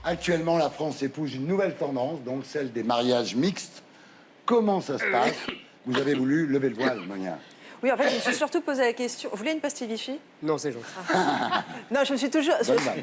Actuellement, la France épouse une nouvelle tendance, donc celle des mariages mixtes. Comment ça se passe? Vous avez voulu lever le voile, Monia. Oui, en fait, je me suis surtout posé la question. Vous voulez une pastille Vichy? Non, c'est gentil. Non, je me suis toujours. Bonne vanne.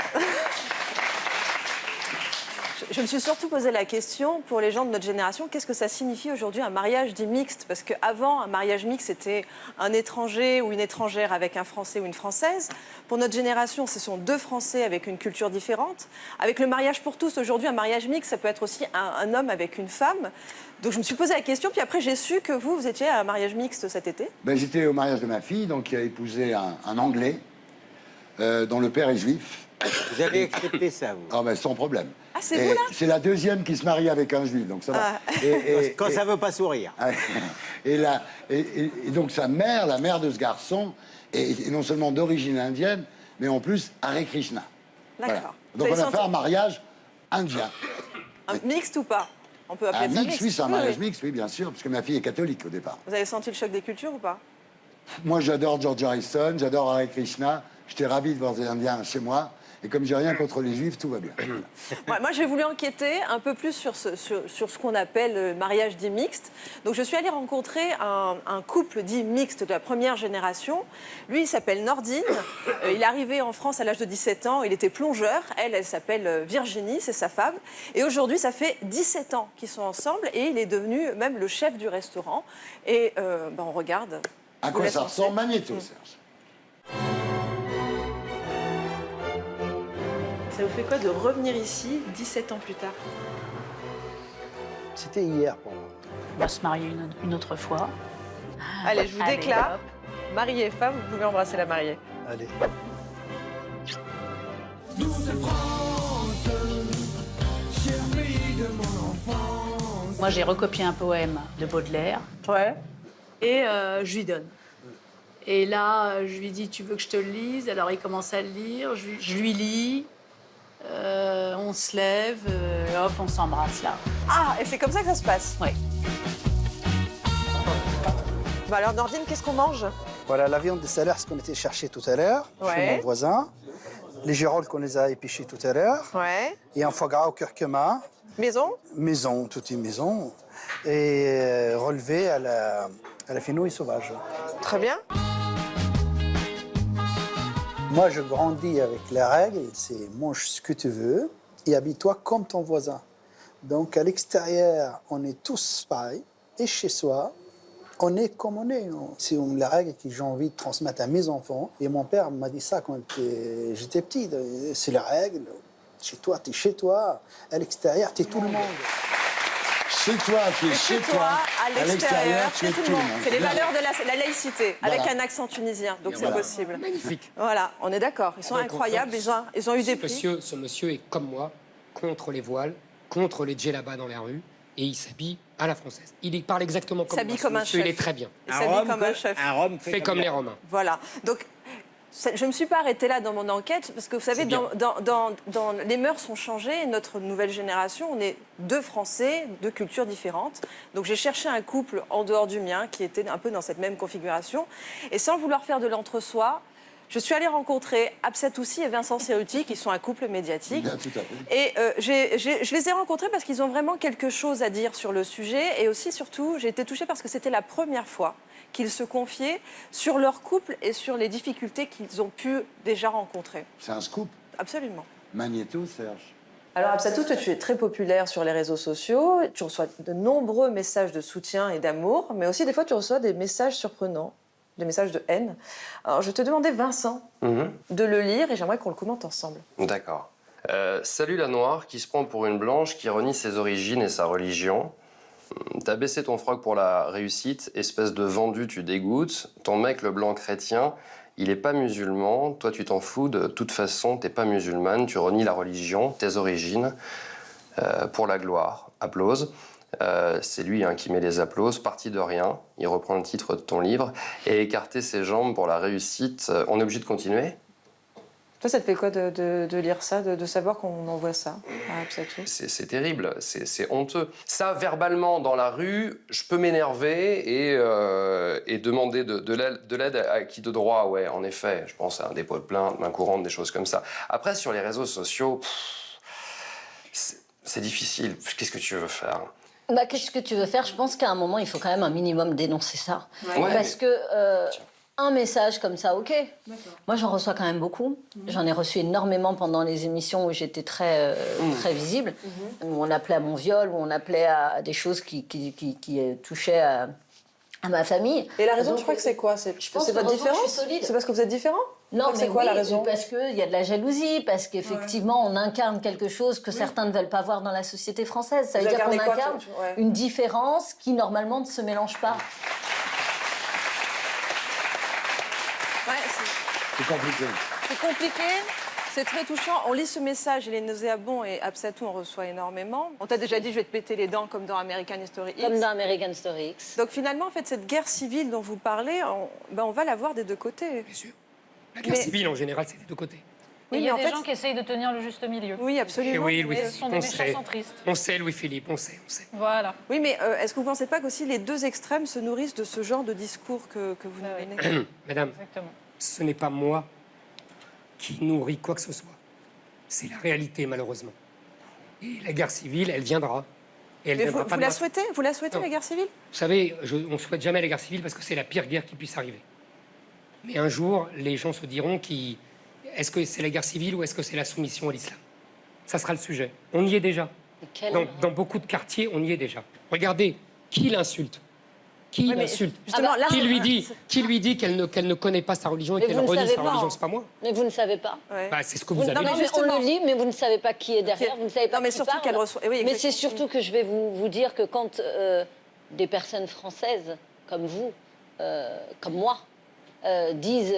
Je me suis surtout posé la question, pour les gens de notre génération, qu'est-ce que ça signifie aujourd'hui un mariage dit mixte? Parce qu'avant, un mariage mixte, c'était un étranger ou une étrangère avec un Français ou une Française. Pour notre génération, ce sont deux Français avec une culture différente. Avec le mariage pour tous, aujourd'hui, un mariage mixte, ça peut être aussi un homme avec une femme. Donc je me suis posé la question, puis après j'ai su que vous étiez à un mariage mixte cet été. Ben, j'étais au mariage de ma fille, donc qui a épousé un Anglais, dont le père est juif. Vous avez accepté ça, vous? Ah ben, sans problème. Ah, c'est Et vous, là? c'est la deuxième qui se marie avec un juif, donc ça va. Quand ça veut pas sourire. Et donc sa mère, la mère de ce garçon, est non seulement d'origine indienne, mais en plus Hare Krishna. D'accord. Donc on a fait un mariage indien. Un mixte ou pas? On peut appeler Un ça mix, oui, c'est un Oui, mariage oui. mixte, oui, bien sûr, parce que ma fille est catholique au départ. Vous avez senti le choc des cultures ou pas? Moi, j'adore George Harrison, j'adore Hare Krishna. J'étais ravi de voir des Indiens chez moi. Et comme j'ai rien contre les Juifs, tout va bien. Moi, j'ai voulu enquêter un peu plus sur ce qu'on appelle le mariage dit mixte. Donc, je suis allée rencontrer un couple dit mixte de la première génération. Lui, il s'appelle Nordine. Il est arrivé en France à l'âge de 17 ans. Il était plongeur. Elle s'appelle Virginie, c'est sa femme. Et aujourd'hui, ça fait 17 ans qu'ils sont ensemble. Et il est devenu même le chef du restaurant. Et on regarde. À quoi ça ressemble, Magnéto, Serge? Ça vous fait quoi de revenir ici 17 ans plus tard? C'était hier pour moi. On va se marier une autre fois. Allez, je vous Allez, déclare, hop. mari et femme, vous pouvez embrasser la mariée. Allez. Moi, j'ai recopié un poème de Baudelaire. Ouais. Et je lui donne. Et là, je lui dis, tu veux que je te le lise? Alors, il commence à le lire, je lui lis. On se lève, hop, on s'embrasse là. Ah, et c'est comme ça que ça se passe. Oui. Bah alors, Nordine, qu'est-ce qu'on mange? Voilà la viande de salaire, ce qu'on était chercher tout à l'heure, chez Ouais. mon voisin. Les girolles qu'on les a épluchées tout à l'heure. Ouais. Et un foie gras au curcuma. Maison? Maison, toute une maison. Et relevé à la fenouil sauvage. Très bien. Moi, je grandis avec la règle, c'est mange ce que tu veux et habille-toi comme ton voisin. Donc, à l'extérieur, on est tous pareils. Et chez soi, on est comme on est. C'est la règle que j'ai envie de transmettre à mes enfants. Et mon père m'a dit ça quand j'étais petit. C'est la règle. Chez toi, tu es chez toi. À l'extérieur, tu es tout le monde. Chez toi, tu es chez toi. À l'extérieur, tu es tout le monde. C'est les valeurs de la laïcité, Voilà. avec un accent tunisien. Donc, c'est Voilà. possible. Magnifique. Voilà, on est d'accord. Ils sont Donc, incroyables. Ils ont eu des prix. Ce monsieur est comme moi, contre les voiles, contre les djellabas dans la rue, et il s'habille à la française. Il parle exactement comme S'habille moi. Ce comme un monsieur, chef. Il est très bien. Il s'habille comme un chef. Un Rome Fait comme les Romains. Voilà. Donc, je ne me suis pas arrêtée là dans mon enquête, parce que vous savez, C'est bien. les mœurs ont changé. Notre nouvelle génération, on est deux Français, deux cultures différentes. Donc, j'ai cherché un couple en dehors du mien qui était un peu dans cette même configuration. Et sans vouloir faire de l'entre-soi, je suis allée rencontrer Absatoussi et Vincent Cerruti, qui sont un couple médiatique. Bien, tout à fait. Et je les ai rencontrés parce qu'ils ont vraiment quelque chose à dire sur le sujet. Et aussi, surtout, j'ai été touchée parce que c'était la première fois qu'ils se confiaient sur leur couple et sur les difficultés qu'ils ont pu déjà rencontrer. C'est un scoop. Absolument. Magnéto, Serge. Alors, Absatou, toi, tu es très populaire sur les réseaux sociaux. Tu reçois de nombreux messages de soutien et d'amour, mais aussi, des fois, tu reçois des messages surprenants, des messages de haine. Alors, je te demandais, Vincent, de le lire et j'aimerais qu'on le commente ensemble. D'accord. Salut la noire qui se prend pour une blanche qui renie ses origines et sa religion. T'as baissé ton froc pour la réussite, espèce de vendu, tu dégoûtes. Ton mec, le blanc chrétien, il est pas musulman. Toi, tu t'en fous, de toute façon, t'es pas musulmane. Tu renies la religion, tes origines, pour la gloire. Applause. C'est lui qui met les applauses, parti de rien. Il reprend le titre de ton livre. Et écarter ses jambes pour la réussite. On est obligé de continuer? Toi, ça te fait quoi de lire ça, de savoir qu'on envoie ça à Absatou? C'est terrible, c'est honteux. Ça, verbalement, dans la rue, je peux m'énerver et demander de l'aide à qui de droit, ouais, en effet. Je pense à un dépôt de plainte, main courante, des choses comme ça. Après, sur les réseaux sociaux, c'est difficile. Qu'est-ce que tu veux faire? Bah, qu'est-ce que tu veux faire? Je pense qu'à un moment, il faut quand même un minimum dénoncer ça. Ouais. Parce que un message comme ça, ok. Moi, j'en reçois quand même beaucoup. J'en ai reçu énormément pendant les émissions où j'étais très visible. Où on appelait à mon viol, où on appelait à des choses qui touchaient à ma famille. Et la raison, Donc, tu crois que c'est quoi? C'est pense votre que heureusement, différence? je suis solide. C'est parce que vous êtes différent? Non, mais c'est quoi oui, la raison? parce qu'il y a de la jalousie, parce qu'effectivement, on incarne quelque chose que certains ne veulent pas voir dans la société française. Ça veut dire qu'on incarne une différence qui, normalement, ne se mélange pas. Ouais, C'est compliqué. c'est compliqué. C'est très touchant. On lit ce message, il est nauséabond et Absatou en reçoit énormément. On t'a déjà dit, je vais te péter les dents comme dans American History X. Comme dans American Story X. Donc finalement, en fait, cette guerre civile dont vous parlez, on va la voir des deux côtés. Bien sûr. La guerre civile, en général, c'est des deux côtés. Il y mais a en des fait- gens qui essayent de tenir le juste milieu. Oui, Et absolument. oui, Louis, Mais ce sont des on méchants sait. centristes. On sait, Louis-Philippe, on sait. Voilà. Oui, mais est-ce que vous ne pensez pas qu'aussi les deux extrêmes se nourrissent de ce genre de discours que vous nous oui. donnez? Madame, Exactement. ce n'est pas moi qui nourris quoi que ce soit. C'est la réalité, malheureusement. Et la guerre civile, elle viendra. Et elle Mais viendra vous pas de la ma- souhaitez? Vous la souhaitez, Non. la guerre civile? Vous savez, on ne souhaite jamais la guerre civile parce que c'est la pire guerre qui puisse arriver. Mais un jour, les gens se diront est-ce que c'est la guerre civile ou est-ce que c'est la soumission à l'islam? Ça sera le sujet. On y est déjà. Dans beaucoup de quartiers, on y est déjà. Regardez, qui l'insulte? Qui Oui, mais l'insulte? justement, là, Qui lui dit qu'elle ne connaît pas sa religion et Mais qu'elle vous ne renie savez sa pas, religion? hein. C'est pas moi. Mais vous ne savez pas. Ouais. Bah, c'est ce que Vous- vous avez non, dit. mais justement. on le lit, mais vous ne savez pas qui est derrière, vous ne savez pas Non, mais qui surtout parle. qu'elle reçoit. Oui, Mais c'est exactement. surtout que je vais vous dire que quand des personnes françaises comme vous, comme moi, disent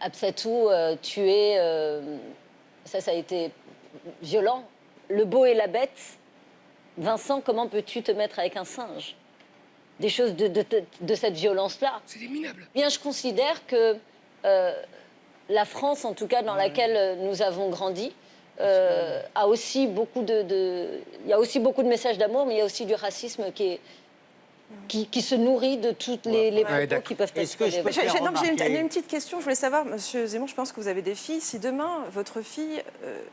Absatou, tu es. Ça a été violent. Le beau et la bête. Vincent, comment peux-tu te mettre avec un singe? Des choses de cette violence-là. C'est des minables. Bien, je considère que la France, en tout cas dans laquelle nous avons grandi, a aussi beaucoup il y a aussi beaucoup de messages d'amour, mais il y a aussi du racisme qui se nourrit de toutes les propos d'accord. qui peuvent être Est-ce que je peux relevés. faire Non, mais j'ai remarquer- une petite question. Je voulais savoir, Monsieur Zemmour, je pense que vous avez des filles. Si demain, votre fille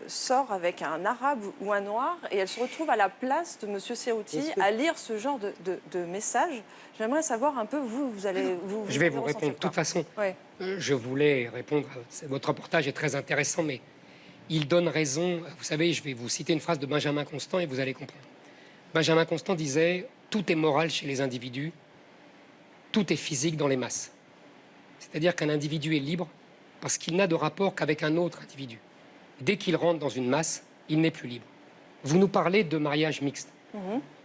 sort avec un arabe ou un noir et elle se retrouve à la place de Monsieur Serrouti Est-ce que- à lire ce genre de messages, j'aimerais savoir un peu, vous allez... Je vais vous répondre. De toute façon, Ouais. je voulais répondre. Votre reportage est très intéressant, mais il donne raison. Vous savez, je vais vous citer une phrase de Benjamin Constant et vous allez comprendre. Benjamin Constant disait « Tout est moral chez les individus, tout est physique dans les masses ». C'est-à-dire qu'un individu est libre parce qu'il n'a de rapport qu'avec un autre individu. Dès qu'il rentre dans une masse, il n'est plus libre. Vous nous parlez de mariage mixte.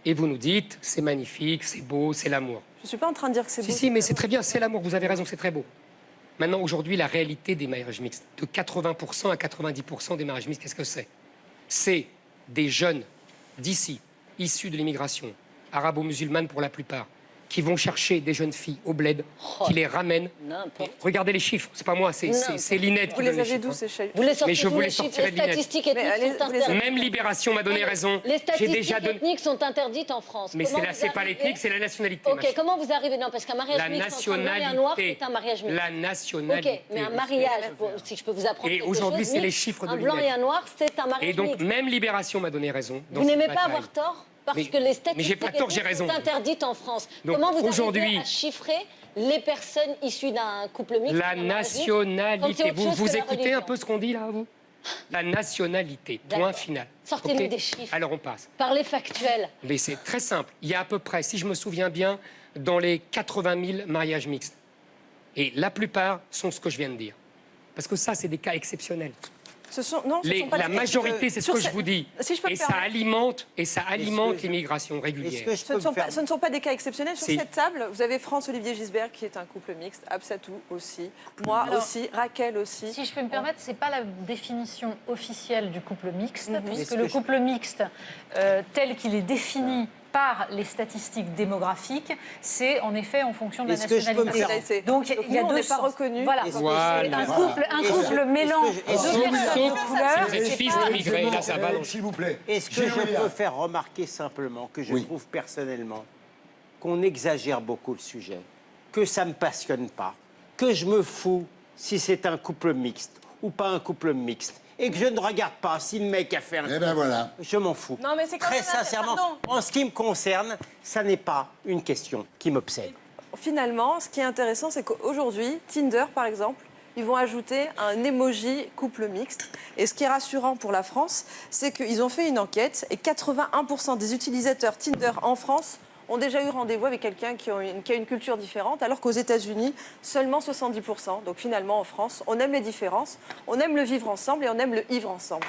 Et vous nous dites « C'est magnifique, c'est beau, c'est l'amour ». Je ne suis pas en train de dire que c'est beau. Si, mais c'est très bien, c'est l'amour, vous avez raison, c'est très beau. Maintenant, aujourd'hui, la réalité des mariages mixtes, de 80% à 90% des mariages mixtes, qu'est-ce que c'est? C'est des jeunes d'ici, issus de l'immigration, arabo-musulmane pour la plupart, qui vont chercher des jeunes filles au bled, qui les ramènent. N'importe. Regardez les chiffres, c'est pas moi, c'est l'INED Vous qui les donne les avez chiffres. d'où, hein. ces chiffres? Vous les sortez Mais je tous vous les les chiffres. sortirai Les de l'INED. statistiques ethniques allez, sont vous les- interdites. Même Libération m'a donné raison. Les J'ai statistiques déjà donné. ethniques sont interdites en France. Mais Comment c'est vous pas arrivez- l'ethnique, c'est la nationalité. ma Ok, chérie. comment vous arrivez? Non, parce qu'un mariage La mixte entre un blanc et un noir, nationalité. c'est un mariage mixte. La nationalité. Ok, mais un mariage, si je peux vous apprendre Et quelque aujourd'hui, chose, c'est les mixte, chiffres de un blanc l'INED. et un noir, c'est un mariage Et donc, mixte. même Libération m'a donné raison. dans Vous cette n'aimez pas bataille. avoir tort parce Mais- que les mais statistiques j'ai pas tort, j'ai ethniques raison. sont interdites en France. Donc, Comment vous aujourd'hui- arrivez à chiffrer les personnes issues d'un couple mixte La d'un mariage mixte, quand c'est nationalité. autre chose Vous que la écoutez religion? un peu ce qu'on dit là, vous? La nationalité. Point D'accord. final. Sortez-nous Ok. des chiffres. Alors on passe. Parlez factuel. Mais c'est très simple. Il y a à peu près, si je me souviens bien, dans les 80 000 mariages mixtes. Et la plupart sont ce que je viens de dire. Parce que ça, c'est des cas exceptionnels. Non, ce sont pas La des- majorité, c'est ce sur que je cette- vous dis. Si je peux me Et ça permettre. alimente je- l'immigration Est-ce régulière. que je Ce peux ne, sont me faire... pas, ce ne sont pas des cas exceptionnels. Sur Si. cette table, vous avez France-Olivier Gisbert, qui est un couple mixte, Absatou aussi, moi Alors, aussi, Raquel aussi. Si je peux me permettre, c'est pas la définition officielle du couple mixte, puisque Est-ce le que je- couple mixte, tel qu'il est défini par les statistiques démographiques, c'est en effet en fonction de la Est-ce que je peux me nationalité. faire- Donc il y a nous, on deux n'est pas sens. reconnus. Voilà. Est-ce que- Voilà. C'est un couple mêlant est-ce que- est-ce deux que- personnes de couleur. Vous êtes fils d'immigrés, là, ça va. dans- S'il vous plaît. Est-ce que J'ai je oublié, peux là. faire remarquer simplement que je Oui. trouve personnellement qu'on exagère beaucoup le sujet, que ça ne me passionne pas, que je me fous si c'est un couple mixte ou pas un couple mixte et que je ne regarde pas si le mec a fait un... Eh ben voilà. Je m'en fous. Non, mais c'est quand Très même sincèrement, pardon. en ce qui me concerne, ça n'est pas une question qui m'obsède. Finalement, ce qui est intéressant, c'est qu'aujourd'hui, Tinder, par exemple, ils vont ajouter un emoji couple mixte. Et ce qui est rassurant pour la France, c'est qu'ils ont fait une enquête et 81% des utilisateurs Tinder en France ont déjà eu rendez-vous avec quelqu'un qui a une culture différente, alors qu'aux États-Unis, seulement 70%. Donc finalement, en France, on aime les différences, on aime le vivre ensemble et on aime le ivre ensemble.